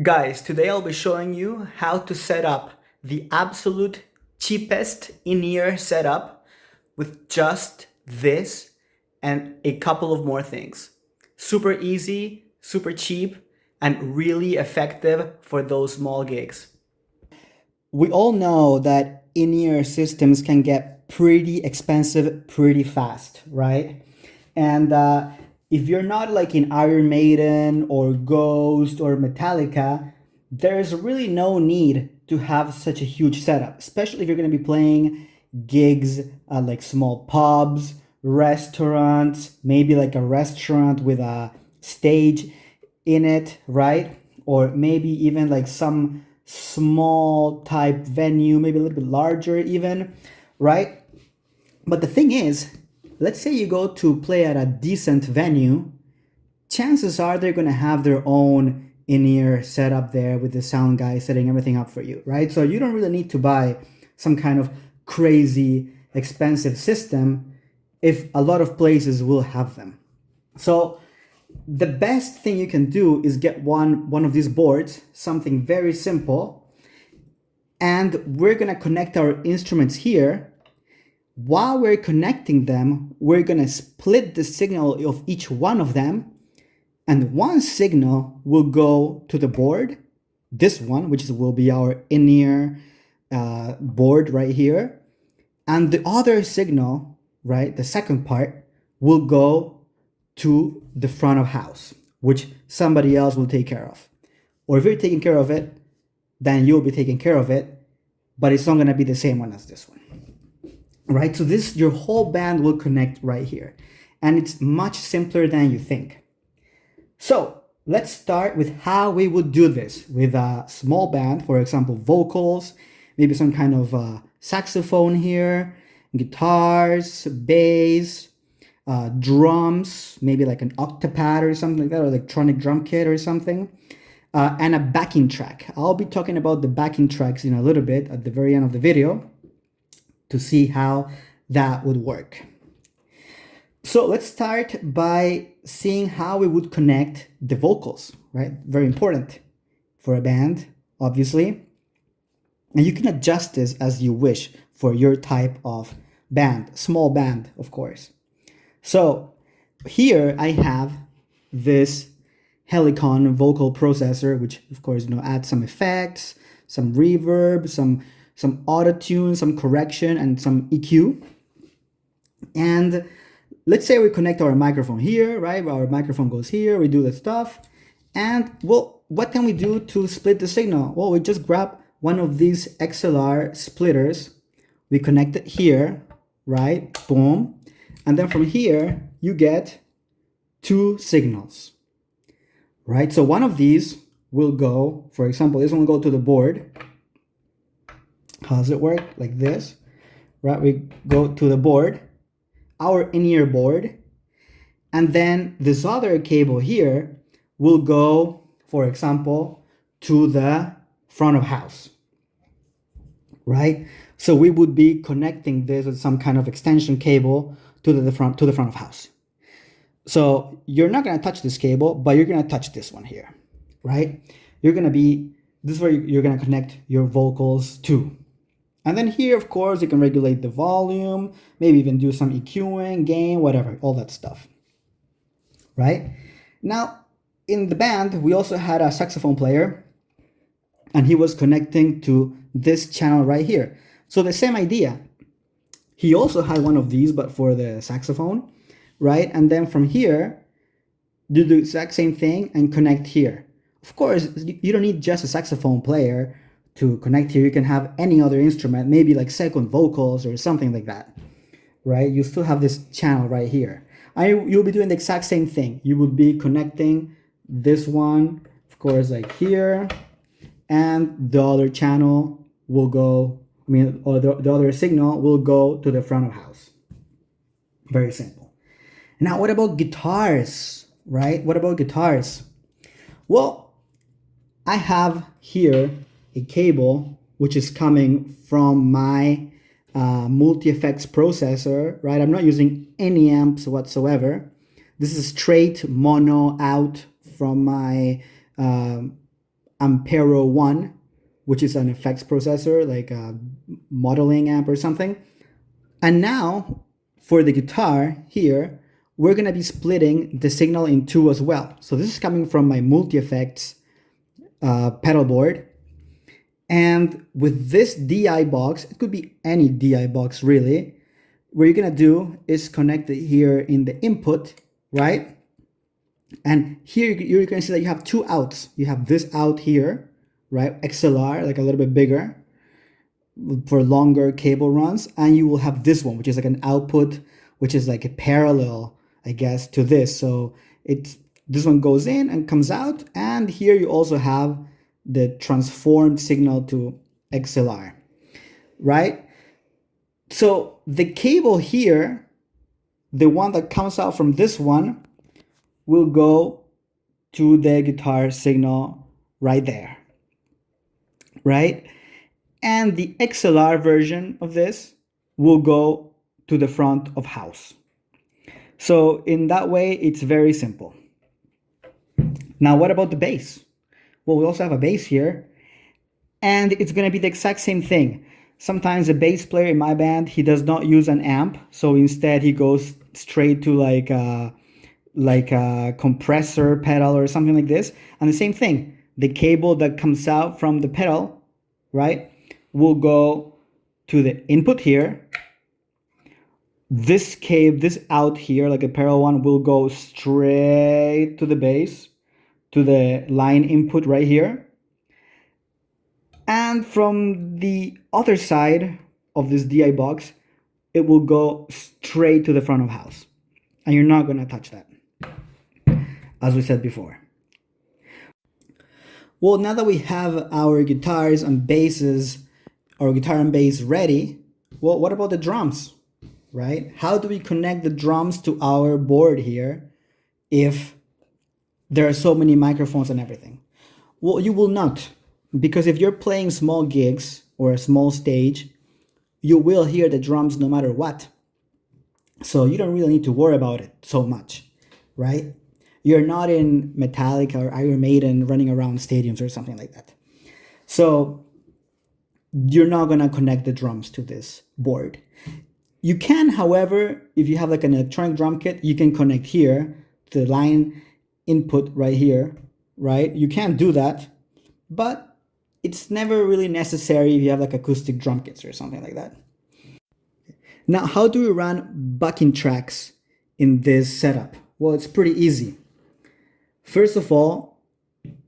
Guys, today I'll be showing you how to set up the absolute cheapest in-ear setup with just this and a couple of more things. Super easy, super cheap, and really effective for those small gigs. We all know that in-ear systems can get pretty expensive pretty fast, right? And if you're not like in Iron Maiden or Ghost or Metallica, there's really no need to have such a huge setup, especially if you're going to be playing gigs like small pubs, restaurants, maybe like a restaurant with a stage in it, right? Or maybe even like some small type venue, maybe a little bit larger even, right? But the thing is, let's say you go to play at a decent venue, chances are they're going to have their own in-ear setup there with the sound guy setting everything up for you, right? So you don't really need to buy some kind of crazy expensive system if a lot of places will have them. So the best thing you can do is get one of these boards, something very simple, and we're going to connect our instruments here. While we're connecting them, we're going to split the signal of each one of them, and one signal will go to the board, this one, which will be our in-ear board right here, and the other signal, right, the second part, will go to the front of house, which somebody else will take care of. Or if you're taking care of it, then you'll be taking care of it, but it's not going to be the same one as this one. Right? So this, your whole band will connect right here. And it's much simpler than you think. So let's start with how we would do this with a small band, for example, vocals, maybe some kind of saxophone here, guitars, bass, drums, maybe like an octopad or something like that, or electronic drum kit or something, and a backing track. I'll be talking about the backing tracks in a little bit at the very end of the video to see how that would work. So let's start by seeing how we would connect the vocals, right? Very important for a band, obviously. And you can adjust this as you wish for your type of band, small band, of course. So here I have this Helicon vocal processor, which of course, adds some effects, some reverb, some auto-tune, some correction, and some EQ. And let's say we connect our microphone here, right? Our microphone goes here, we do the stuff. And well, what can we do to split the signal? Well, we just grab one of these XLR splitters, we connect it here, right? Boom. And then from here, you get two signals, right? So one of these will go, for example, this one will go to the board. How does it work? Like this, right? We go to the board, our in-ear board, and then this other cable here will go, for example, to the front of house, right? So we would be connecting this with some kind of extension cable to the front of house. So you're not going to touch this cable, but you're going to touch this one here, right? This is where you're going to connect your vocals to. And then here, of course, you can regulate the volume, maybe even do some EQing, gain, whatever, all that stuff, right? Now, in the band, we also had a saxophone player, and he was connecting to this channel right here. So the same idea. He also had one of these, but for the saxophone, right? And then from here, do the exact same thing and connect here. Of course, you don't need just a saxophone player to connect here. You can have any other instrument, maybe like second vocals or something like that, right? You still have this channel right here. You'll be doing the exact same thing. You would be connecting this one, of course, like here, and the other channel will go, or the other signal will go to the front of house. Very simple. Now, what about guitars, right? What about guitars? Well, I have here a cable which is coming from my multi-effects processor, right? I'm not using any amps whatsoever. This is straight mono out from my Ampero 1, which is an effects processor, like a modeling amp or something. And now for the guitar here, we're going to be splitting the signal in two as well. So this is coming from my multi-effects pedal board. And with this DI box, it could be any DI box really, what you're going to do is connect it here in the input, right? And here you're going to see that you have two outs. You have this out here, right? XLR, like a little bit bigger for longer cable runs. And you will have this one, which is like an output, which is like a parallel, I guess, to this. So this one goes in and comes out. And here you also have the transformed signal to XLR, right? So the cable here, the one that comes out from this one, will go to the guitar signal right there, right? And the XLR version of this will go to the front of house. So in that way, it's very simple. Now, what about the bass? Well, we also have a bass here, and it's going to be the exact same thing. Sometimes a bass player in my band, he does not use an amp, so instead he goes straight to like a compressor pedal or something like this. And the same thing, the cable that comes out from the pedal, right, will go to the input here. This cable, this out here, like a parallel one, will go straight to the bass, to the line input right here. And from the other side of this DI box, it will go straight to the front of house. And you're not going to touch that, as we said before. Well, now that we have our guitars and basses, our guitar and bass ready, well, what about the drums, right? How do we connect the drums to our board here if there are so many microphones and everything? Well, you will not. Because if you're playing small gigs or a small stage, you will hear the drums no matter what. So you don't really need to worry about it so much, right? You're not in Metallica or Iron Maiden running around stadiums or something like that. So you're not going to connect the drums to this board. You can, however, if you have like an electronic drum kit, you can connect here to the line input right here, right? You can do that, but it's never really necessary if you have like acoustic drum kits or something like that. Now, how do we run backing tracks in this setup? Well, it's pretty easy. First of all,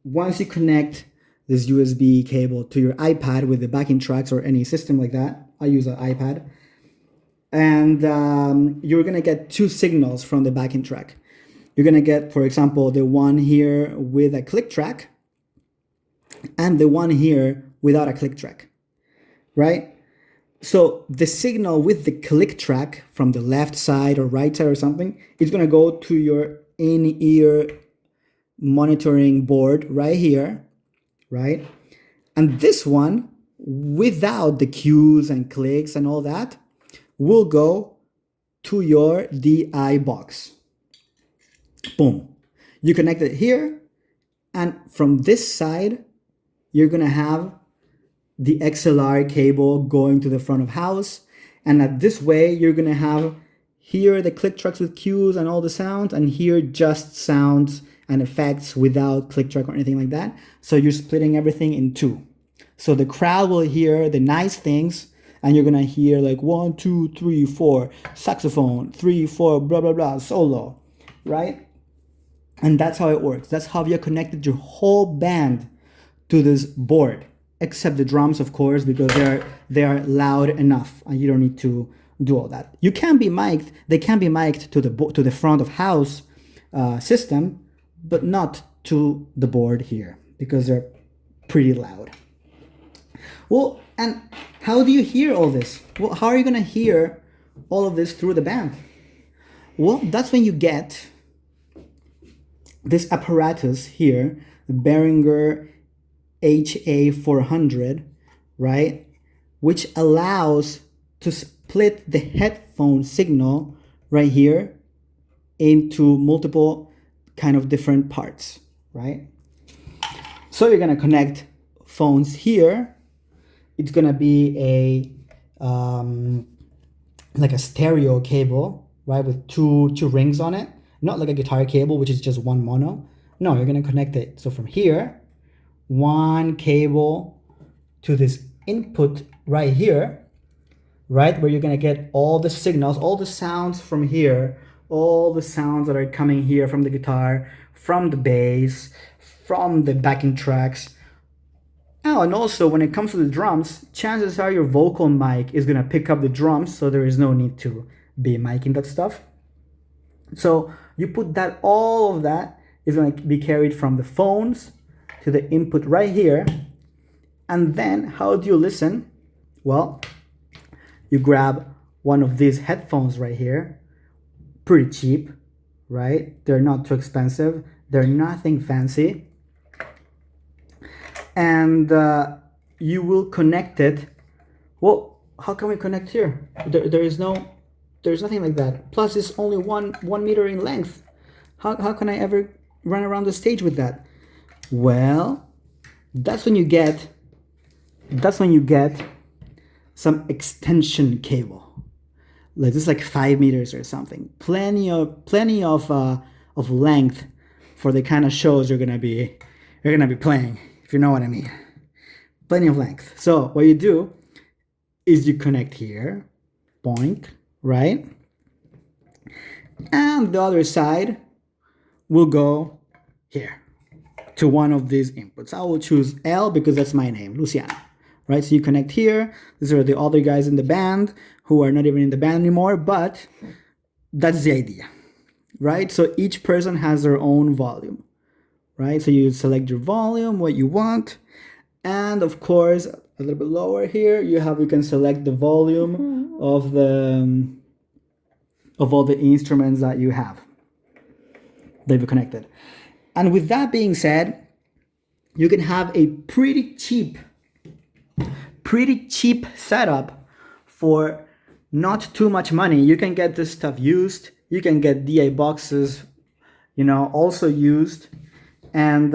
once you connect this USB cable to your iPad with the backing tracks or any system like that, I use an iPad, and you're gonna get two signals from the backing track. You're gonna get, for example, the one here with a click track, and the one here without a click track, right? So the signal with the click track from the left side or right side or something is going to go to your in-ear monitoring board right here, right? And this one, without the cues and clicks and all that, will go to your DI box. Boom. You connect it here, and from this side, you're going to have the XLR cable going to the front of house. And at this way, you're going to have here the click tracks with cues and all the sounds, and here just sounds and effects without click track or anything like that. So you're splitting everything in two. So the crowd will hear the nice things, and you're going to hear like 1, 2, 3, 4, saxophone, 3, 4, blah, blah, blah, solo, right? And that's how it works. That's how you connected your whole band to this board, except the drums, of course, because they are loud enough and you don't need to do all that. You can be mic'd, they can be mic'd to the front of house system, but not to the board here because they're pretty loud. Well, and how do you hear all this? Well, how are you going to hear all of this through the band? Well, that's when you get this apparatus here, the Behringer HA400, right? Which allows to split the headphone signal right here into multiple kind of different parts, right? So you're gonna connect phones here. It's gonna be like a stereo cable, right, with two rings on it, not like a guitar cable, which is just one mono. No, you're gonna connect it. So from here, one cable to this input right here, right, where you're gonna get all the signals, all the sounds from here, all the sounds that are coming here from the guitar, from the bass, from the backing tracks. Oh, and also when it comes to the drums, chances are your vocal mic is gonna pick up the drums, so there is no need to be miking that stuff. So you put that, all of that is gonna be carried from the phones to the input right here. And then how do you listen? Well, you grab one of these headphones right here, pretty cheap, right? They're not too expensive. They're nothing fancy. And you will connect it. Well, how can we connect here? There's nothing like that. Plus, it's only one meter in length. How can I ever run around the stage with that? Well, that's when you get some extension cable. Like this is like 5 meters or something. Plenty of length for the kind of shows you're gonna be playing, if you know what I mean. Plenty of length. So what you do is you connect here, boink, right? And the other side will go here to one of these inputs. I will choose L because that's my name, Luciano, right? So you connect here. These are the other guys in the band who are not even in the band anymore, but that's the idea, right? So each person has their own volume, right? So you select your volume, what you want, and of course, a little bit lower here, you can select the volume of all the instruments that you have that you've connected. And with that being said, you can have a pretty cheap setup for not too much money. You can get this stuff used. You can get DA boxes, also used. And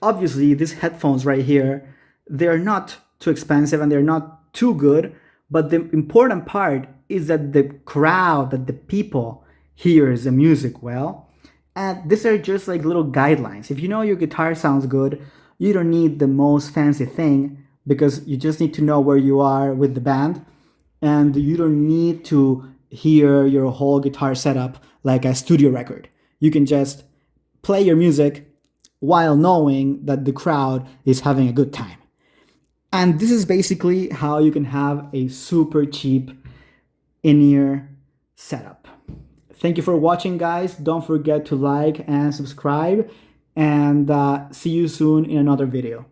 obviously these headphones right here, they're not too expensive and they're not too good. But the important part is that the crowd, that the people hears the music well. And these are just like little guidelines. If you know your guitar sounds good, you don't need the most fancy thing because you just need to know where you are with the band. And you don't need to hear your whole guitar setup like a studio record. You can just play your music while knowing that the crowd is having a good time. And this is basically how you can have a super cheap in-ear setup. Thank you for watching, guys. Don't forget to like and subscribe, and see you soon in another video.